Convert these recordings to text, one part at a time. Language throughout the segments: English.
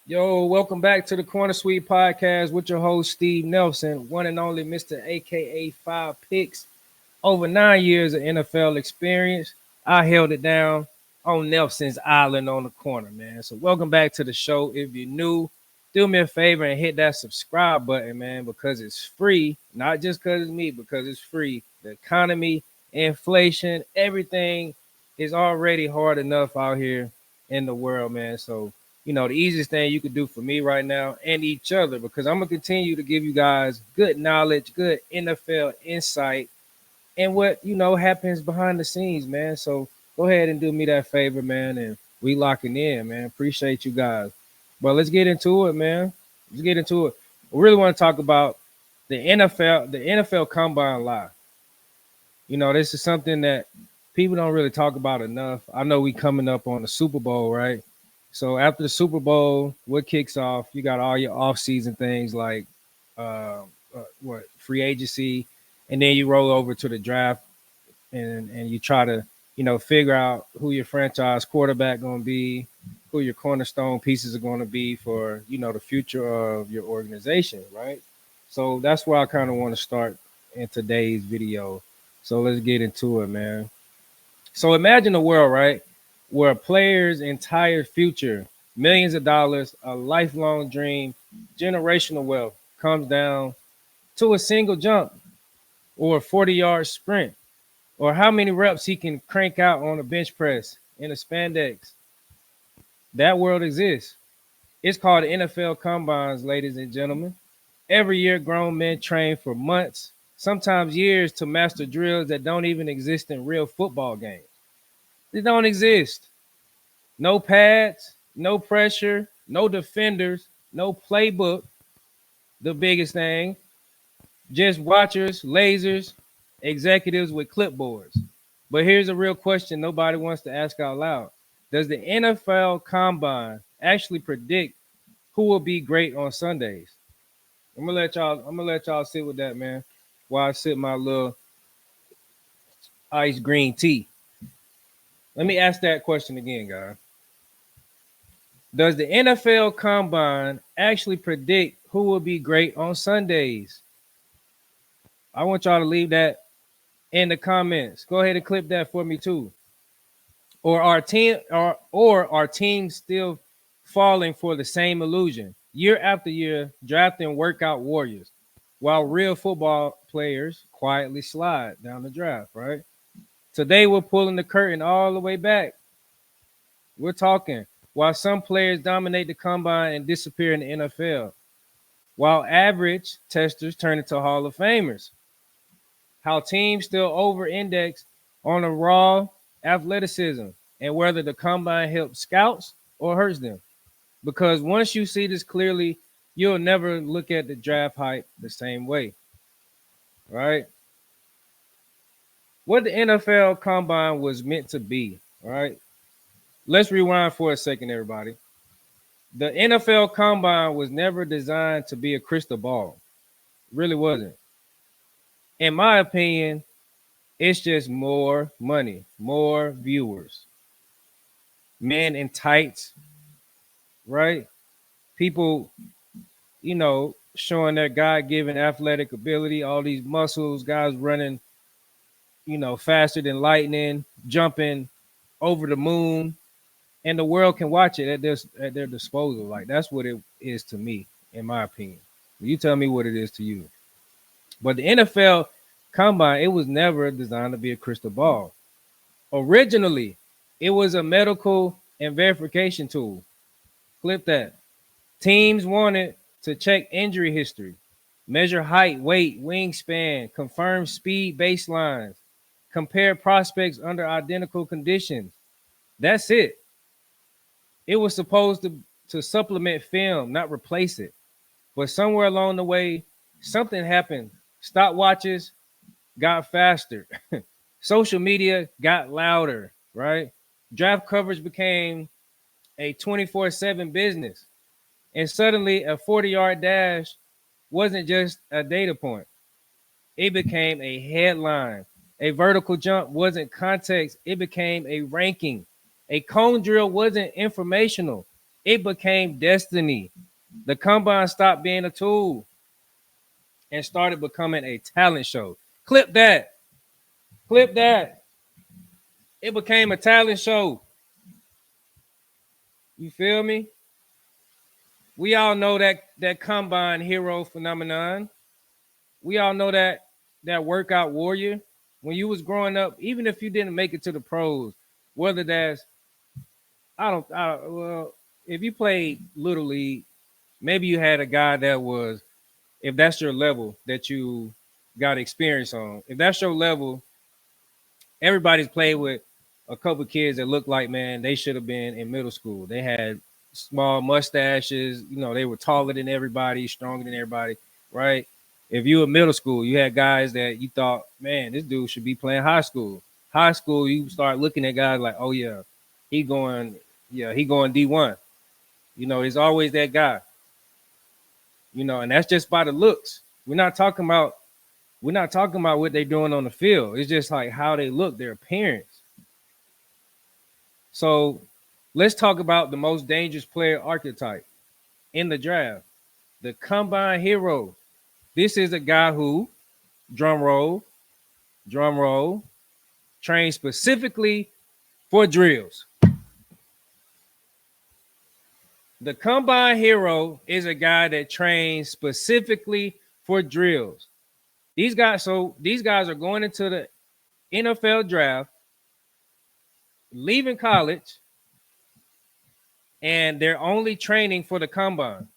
Yo, welcome back to the Corner Suite Podcast with your host, Steve Nelson, one and only Mr. AKA Five Picks. Over 9 years of NFL experience, I held it down on Nelson's Island on the corner, man. So, welcome back to the show. If you're new, do me a favor and hit that subscribe button, man, because it's free. Not just because it's me, because it's free. The economy, inflation, everything is already hard enough out here in the world, man. So, the easiest thing you could do for me right now and each other, because I'm going to continue to give you guys good knowledge, good NFL insight and what happens behind the scenes, man. So go ahead and do me that favor, man, and we locking in, man. Appreciate you guys. But let's get into it, man. Let's get into it. We really want to talk about the NFL Combine Live. This is something that people don't really talk about enough. I know we coming up on the Super Bowl, right? So after the Super Bowl, what kicks off? You got all your off-season things like what free agency, and then you roll over to the draft and you try to figure out who your franchise quarterback going to be, who your cornerstone pieces are going to be for the future of your organization, right? So that's where I kind of want to start in today's video. So let's get into it, man. So imagine a world, right, where a player's entire future, millions of dollars, a lifelong dream, generational wealth comes down to a single jump or a 40-yard sprint or how many reps he can crank out on a bench press in a spandex. That world exists. It's called the NFL Combines, ladies and gentlemen. Every year, grown men train for months, sometimes years, to master drills that don't even exist in real football games. They don't exist. No pads, no pressure, no defenders, no playbook. The biggest thing, just watchers, lasers, executives with clipboards. But here's a real question nobody wants to ask out loud. Does the NFL Combine actually predict who will be great on Sundays? I'm gonna let y'all sit with that, man, while I sip my little ice green tea. Let me ask that question again, guys. Does the NFL Combine actually predict who will be great on Sundays? I want y'all to leave that in the comments. Go ahead and clip that for me too. Or our team still falling for the same illusion year after year, drafting workout warriors, while real football players quietly slide down the draft, right? Today we're pulling the curtain all the way back. We're talking while some players dominate the combine and disappear in the NFL, while average testers turn into Hall of Famers. How teams still over index on a raw athleticism and whether the combine helps scouts or hurts them. Because once you see this clearly, you'll never look at the draft hype the same way, right? What the NFL combine was meant to be, right? Let's rewind for a second, everybody. The NFL combine was never designed to be a crystal ball. It really wasn't. In my opinion, it's just more money, more viewers, men in tights, right? People, showing their God given athletic ability, all these muscles, guys running, faster than lightning, jumping over the moon, and the world can watch it at their disposal. Like that's what it is to me, in my opinion. You tell me what it is to you. But the NFL combine, it was never designed to be a crystal ball. Originally, it was a medical and verification tool. Clip that. Teams wanted to check injury history, measure height, weight, wingspan, confirm speed baselines, compare prospects under identical conditions. That's it. It was supposed to supplement film, not replace it. But somewhere along the way, something happened. Stopwatches got faster. Social media got louder, right? Draft coverage became a 24/7 business. And suddenly a 40-yard dash wasn't just a data point. It became a headline. A vertical jump wasn't context, it became a ranking. A cone drill wasn't informational. It became destiny. The combine stopped being a tool and started becoming a talent show. Clip that. Clip that. It became a talent show. You feel me? We all know that combine hero phenomenon. We all know that workout warrior. When you was growing up, even if you didn't make it to the pros, whether that's well, if you played little league, maybe you had a guy that was, if that's your level that you got experience on. If that's your level, everybody's played with a couple kids that look like, man, they should have been in middle school. They had small mustaches, they were taller than everybody, stronger than everybody, right? If you were middle school, you had guys that you thought, man, this dude should be playing high school. High school, you start looking at guys like, oh he going, he going D1. There's always that guy. And that's just by the looks. We're not talking about what they're doing on the field. It's just like how they look, their appearance. So let's talk about the most dangerous player archetype in the draft, the combine hero. This is a guy who, drum roll, trained specifically for drills. The combine hero is a guy that trains specifically for drills. These guys are going into the NFL draft, leaving college, and they're only training for the combine.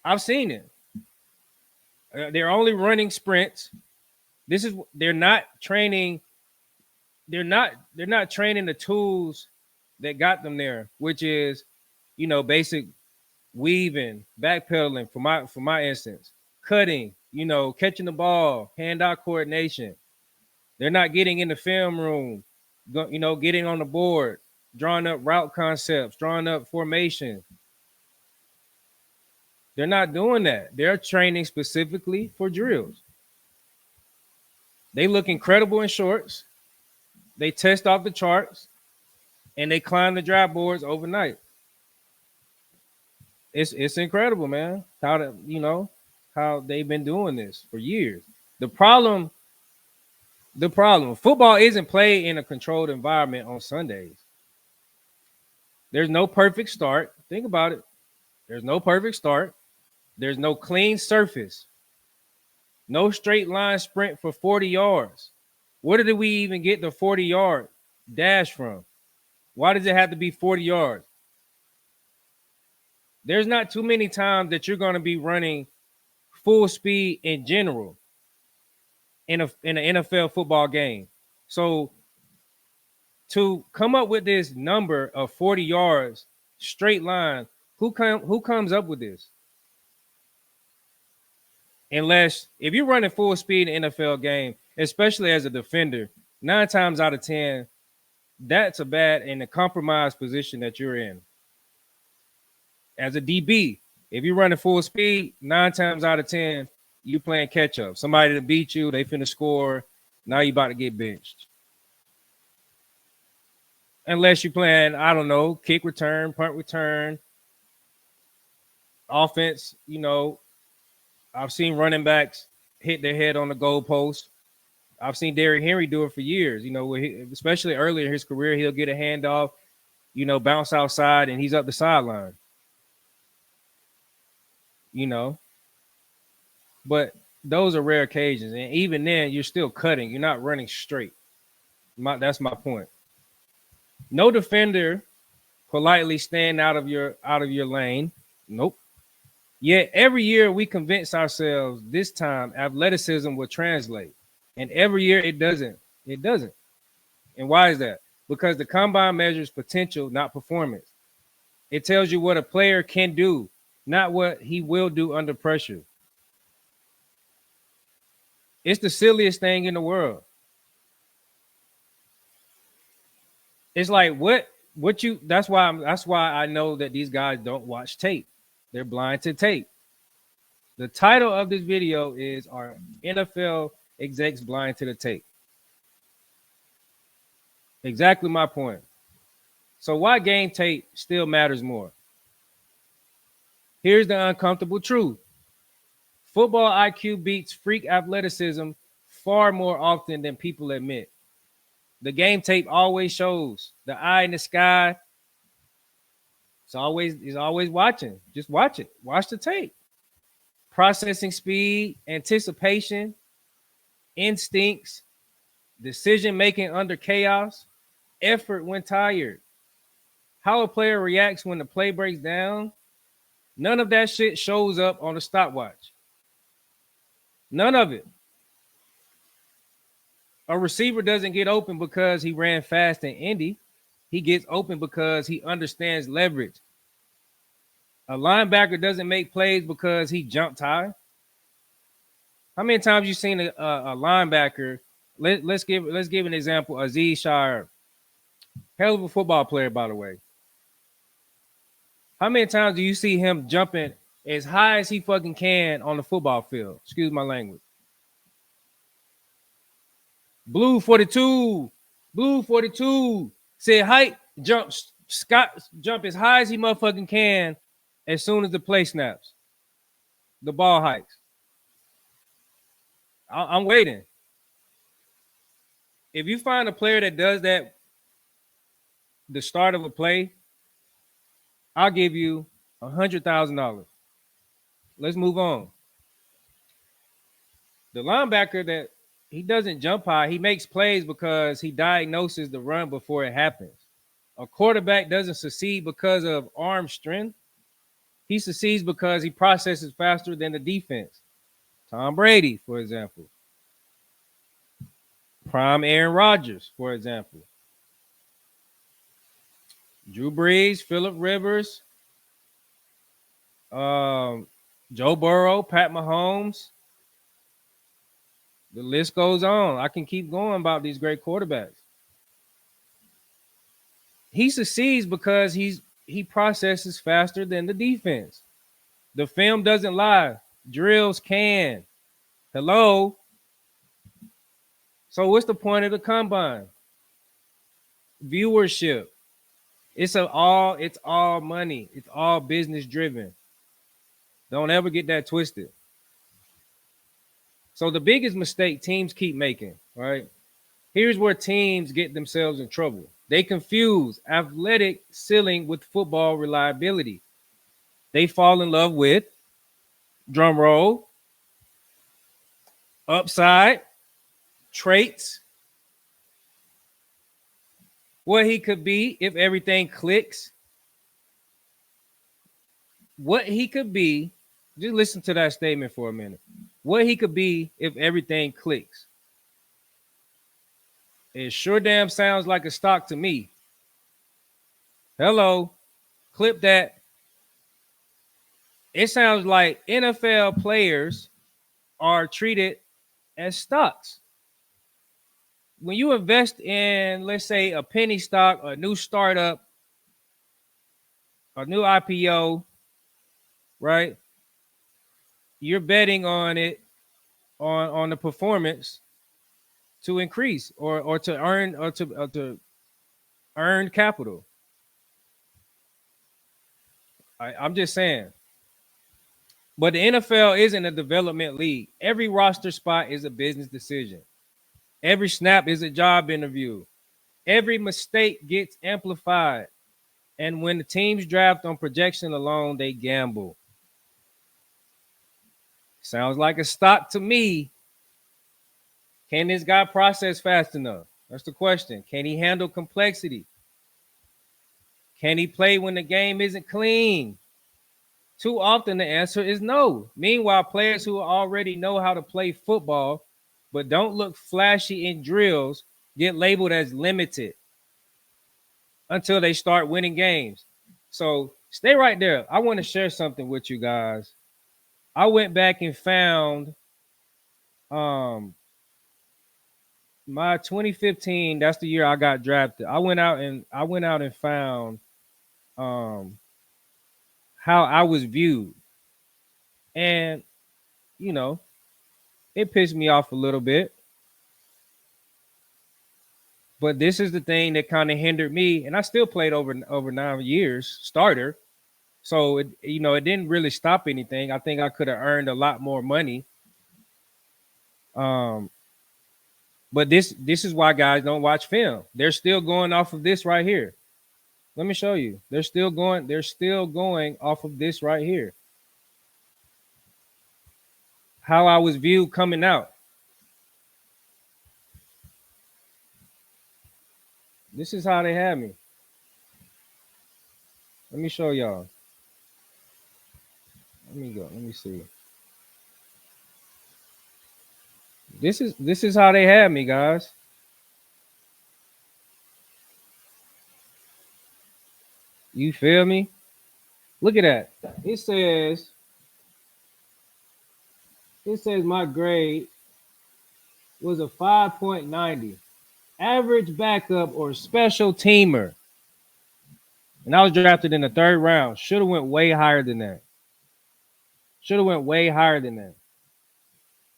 I've seen it. They're only running sprints. They're not training the tools that got them there, which is, basic weaving, backpedaling for my instance, cutting, catching the ball, hand-eye coordination. They're not getting in the film room, getting on the board, drawing up route concepts, drawing up formation. They're not doing that. They're training specifically for drills. They look incredible in shorts. They test off the charts, and they climb the draft boards overnight. It's incredible, man. How they've been doing this for years. The problem, football isn't played in a controlled environment on Sundays. There's no perfect start. Think about it. There's no perfect start. There's no clean surface. No straight line sprint for 40 yards. Where did we even get the 40-yard dash from? Why does it have to be 40 yards? There's not too many times that you're going to be running full speed in general in an NFL football game. So to come up with this number of 40 yards straight line, who comes up with this? Unless if you're running full speed in an NFL game, especially as a defender, 9 times out of 10, that's a bad and a compromised position that you're in. As a DB, if you're running full speed, 9 times out of 10, you playing catch up. Somebody to beat you, they finna score. Now you about to get benched. Unless you're playing, I don't know, kick return, punt return, offense. I've seen running backs hit their head on the goalpost. I've seen Derrick Henry do it for years. Especially earlier in his career, he'll get a handoff, bounce outside, and he's up the sideline. But those are rare occasions, and even then, you're still cutting. You're not running straight. That's my point. No defender politely stand out of your lane. Nope. Yet every year we convince ourselves this time athleticism will translate. And every year it doesn't. It doesn't. And why is that? Because the combine measures potential, not performance. It tells you what a player can do, not what he will do under pressure. It's the silliest thing in the world. It's like that's why I know that these guys don't watch tape. They're blind to tape. The title of this video is "Are NFL Execs Blind to the Tape?" Exactly my point. So why game tape still matters more? Here's the uncomfortable truth. Football IQ beats freak athleticism far more often than people admit. The game tape always shows the eye in the sky. It's always watching. Just watch it. Watch the tape. Processing speed, anticipation, instincts, decision making under chaos, effort when tired. How a player reacts when the play breaks down. None of that shit shows up on the stopwatch. None of it. A receiver doesn't get open because he ran fast in Indy. He gets open because he understands leverage. A linebacker doesn't make plays because he jumped high. How many times you seen a linebacker? Let's give an example. Aziz Shire, hell of a football player, by the way. How many times do you see him jumping as high as he fucking can on the football field? Excuse my language. Blue 42 said height jump as high as he motherfucking can as soon as the play snaps. The ball hikes. I'm waiting. If you find a player that does that the start of a play, I'll give you $100,000. Let's move on. The linebacker that he doesn't jump high, he makes plays because he diagnoses the run before it happens. A quarterback doesn't succeed because of arm strength. He succeeds because he processes faster than the defense. Tom Brady, for example. Prime Aaron Rodgers, for example. Drew Brees, Phillip Rivers, Joe Burrow, Pat Mahomes. The list goes on. I can keep going about these great quarterbacks. He succeeds because he processes faster than the defense. The film doesn't lie. Drills can. Hello. So what's the point of the combine? Viewership. It's all money. It's all business driven. Don't ever get that twisted. So the biggest mistake teams keep making, right? Here's where teams get themselves in trouble. They confuse athletic ceiling with football reliability. They fall in love with, drum roll, upside, traits, what he could be if everything clicks. What he could be, just listen to that statement for a minute. What he could be if everything clicks. It sure damn sounds like a stock to me. Hello, clip that. It sounds like NFL players are treated as stocks. When you invest in, let's say, a penny stock, a new startup, a new IPO, right? You're betting on it, on the performance to increase or to earn capital. I'm just saying. But the NFL isn't a development league. Every roster spot is a business decision. Every snap is a job interview. Every mistake gets amplified. And when the teams draft on projection alone, they gamble. Sounds like a stock to me. Can this guy process fast enough? That's the question. Can he handle complexity? Can he play when the game isn't clean? Too often the answer is no. Meanwhile, players who already know how to play football but don't look flashy in drills get labeled as limited until they start winning games. So stay right there. I want to share something with you guys. I went back and found my 2015, that's the year I got drafted. I went out and found how I was viewed. And you know, it pissed me off a little bit. But this is the thing that kind of hindered me, and I still played over 9 years starter. So it didn't really stop anything. I think I could have earned a lot more money. Um, but this is why guys don't watch film. They're still going off of this right here. Let me show you. They're still going off of this right here. How I was viewed coming out. This is how they had me. Let me show y'all. Let me go. Let me see. This is how they had me, guys. You feel me? Look at that. It says my grade was a 5.90. Average backup or special teamer. And I was drafted in the third round. Should have went way higher than that.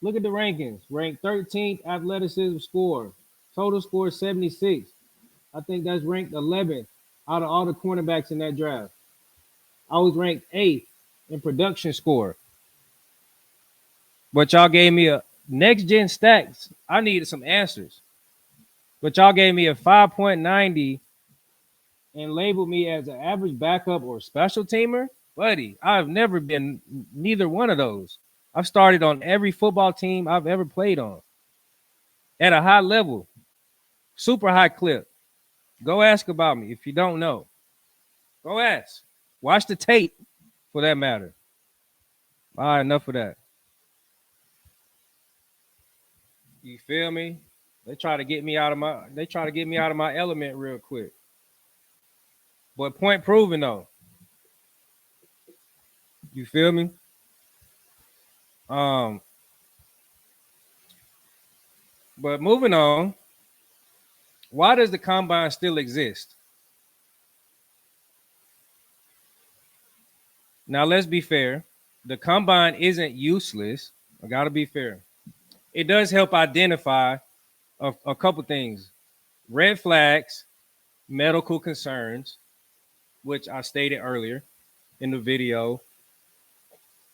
Look at the rankings. Ranked 13th athleticism score. Total score 76. I think that's ranked 11th out of all the cornerbacks in that draft. I was ranked 8th in production score. But y'all gave me a next gen stats. I needed some answers. But y'all gave me a 5.90 and labeled me as an average backup or special teamer. Buddy, I've never been neither one of those. I've started on every football team I've ever played on at a high level, super high clip. Go ask about me if you don't know. Go ask. Watch the tape for that matter. All right, enough of that. You feel me? They try to get me out of my element real quick. But point proven though. You feel me? Um, but moving on, why does the combine still exist? Now let's be fair. The combine isn't useless. I gotta be fair. It does help identify a couple things: red flags, medical concerns, which I stated earlier in the video,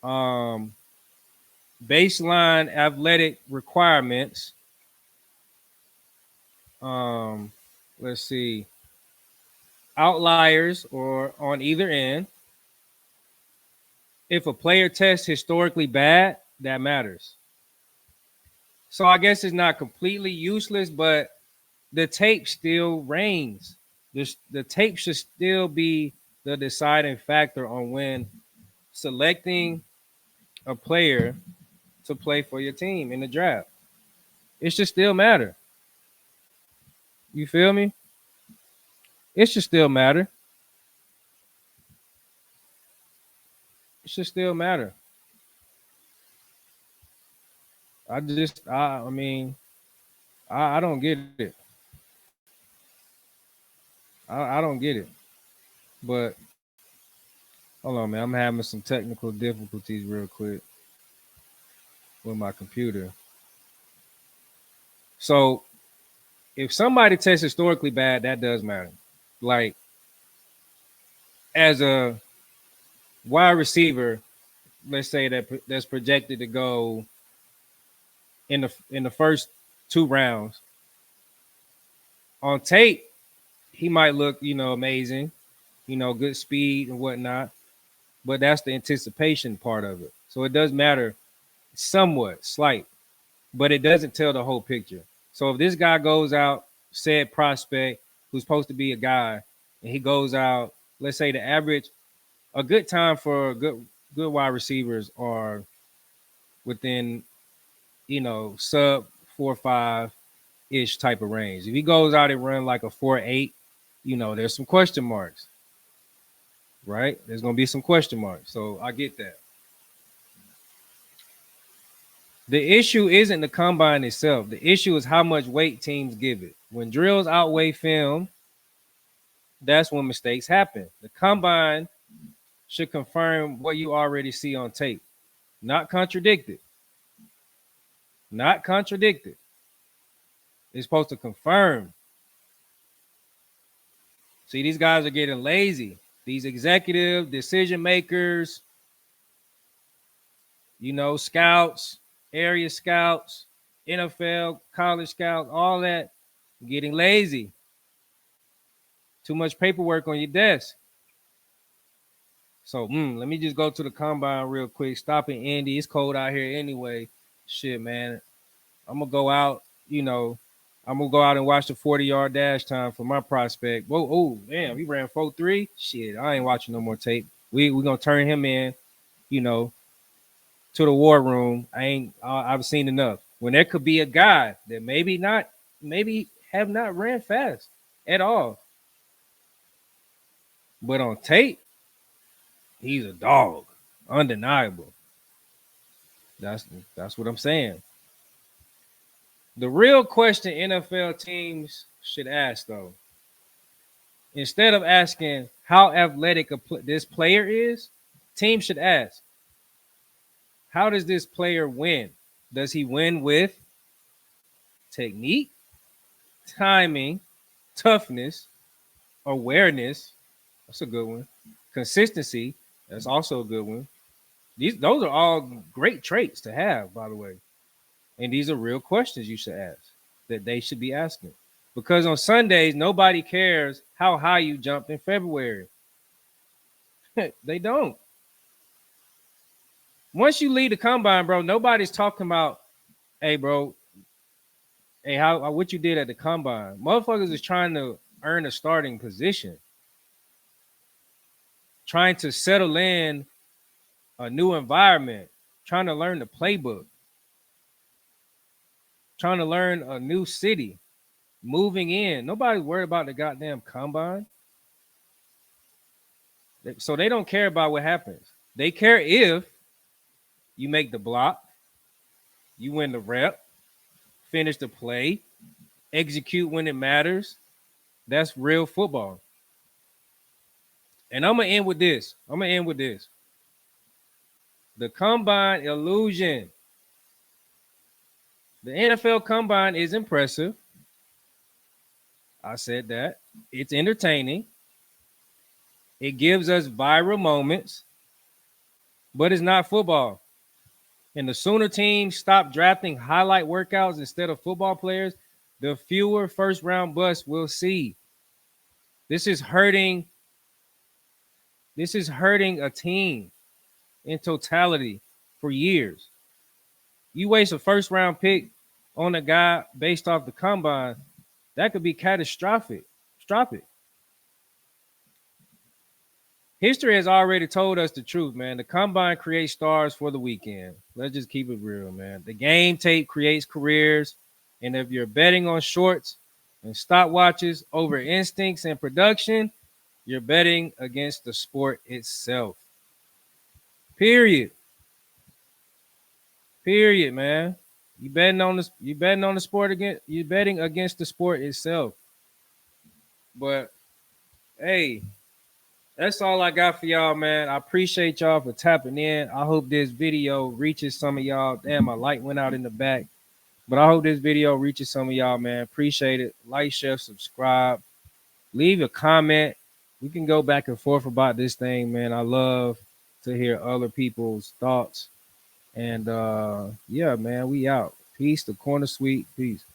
um, baseline athletic requirements. Um, let's see, outliers or on either end. If a player tests historically bad, that matters. So I guess it's not completely useless, but the tape still reigns. The tape should still be the deciding factor on when selecting a player to play for your team in the draft. It should still matter. You feel me? It should still matter. It should still matter. I mean, I don't get it. I don't get it. But hold on, man. I'm having some technical difficulties real quick with my computer. So if somebody tests historically bad, that does matter. Like as a wide receiver, let's say that's projected to go in the first 2 rounds. On tape, he might look, amazing, good speed and whatnot. But that's the anticipation part of it. So it does matter somewhat, slight, but it doesn't tell the whole picture. So if this guy goes out, said prospect, who's supposed to be a guy, and he goes out, let's say the average, a good time for good wide receivers are within, sub 4.5 ish type of range. If he goes out and run like a 4.8, there's some question marks, right? There's gonna be some question marks. So I get that. The issue isn't the combine itself. The issue is how much weight teams give it. When drills outweigh film, that's when mistakes happen. The combine should confirm what you already see on tape, not contradict it. Not contradict it. It's supposed to confirm. See, these guys are getting lazy. These executive decision makers, scouts, area scouts, NFL, college scouts, all that, getting lazy. Too much paperwork on your desk. So let me just go to the combine real quick. Stop in Indy. It's cold out here anyway. Shit, man. I'm gonna go out, I'm gonna go out and watch the 40-yard dash time for my prospect. Whoa, oh damn, he ran 4.3. Shit, I ain't watching no more tape. We gonna turn him in, you know, to the war room. I've seen enough. When there could be a guy that maybe have not ran fast at all. But on tape, he's a dog. Undeniable. That's what I'm saying. The real question NFL teams should ask, though, instead of asking how athletic this player is, teams should ask, how does this player win? Does he win with technique, timing, toughness, awareness? That's a good one. Consistency. That's also a good one. Those are all great traits to have, by the way. And these are real questions you should ask that they should be asking. Because on Sundays, nobody cares how high you jumped in February. They don't. Once you leave the combine, bro, nobody's talking about, hey, bro, hey, how what you did at the combine. Motherfuckers is trying to earn a starting position, trying to settle in a new environment, trying to learn the playbook, trying to learn a new city, moving in. Nobody's worried about the goddamn combine. So they don't care about what happens. They care if you make the block, you win the rep, finish the play, execute when it matters. That's real football. And I'm going to end with this. The combine illusion. The NFL combine is impressive. I said that. It's entertaining. It gives us viral moments, but it's not football. And the sooner teams stop drafting highlight workouts instead of football players, the fewer first round busts we'll see. This is hurting a team in totality for years. You waste a first round pick on a guy based off the combine, that could be catastrophic. History has already told us the truth, man. The combine creates stars for the weekend. Let's just keep it real, man. The game tape creates careers. And if you're betting on shorts and stopwatches over instincts and production, you're betting against the sport itself. Period, man. You betting on the sport against you betting against the sport itself. But hey, that's all I got for y'all, man. I appreciate y'all for tapping in. I hope this video reaches some of y'all. Damn, my light went out in the back. But I hope this video reaches some of y'all, man. Appreciate it. Like, share, subscribe. Leave a comment. We can go back and forth about this thing, man. I love to hear other people's thoughts. And yeah, man, we out. Peace, the Corner Suite. Peace.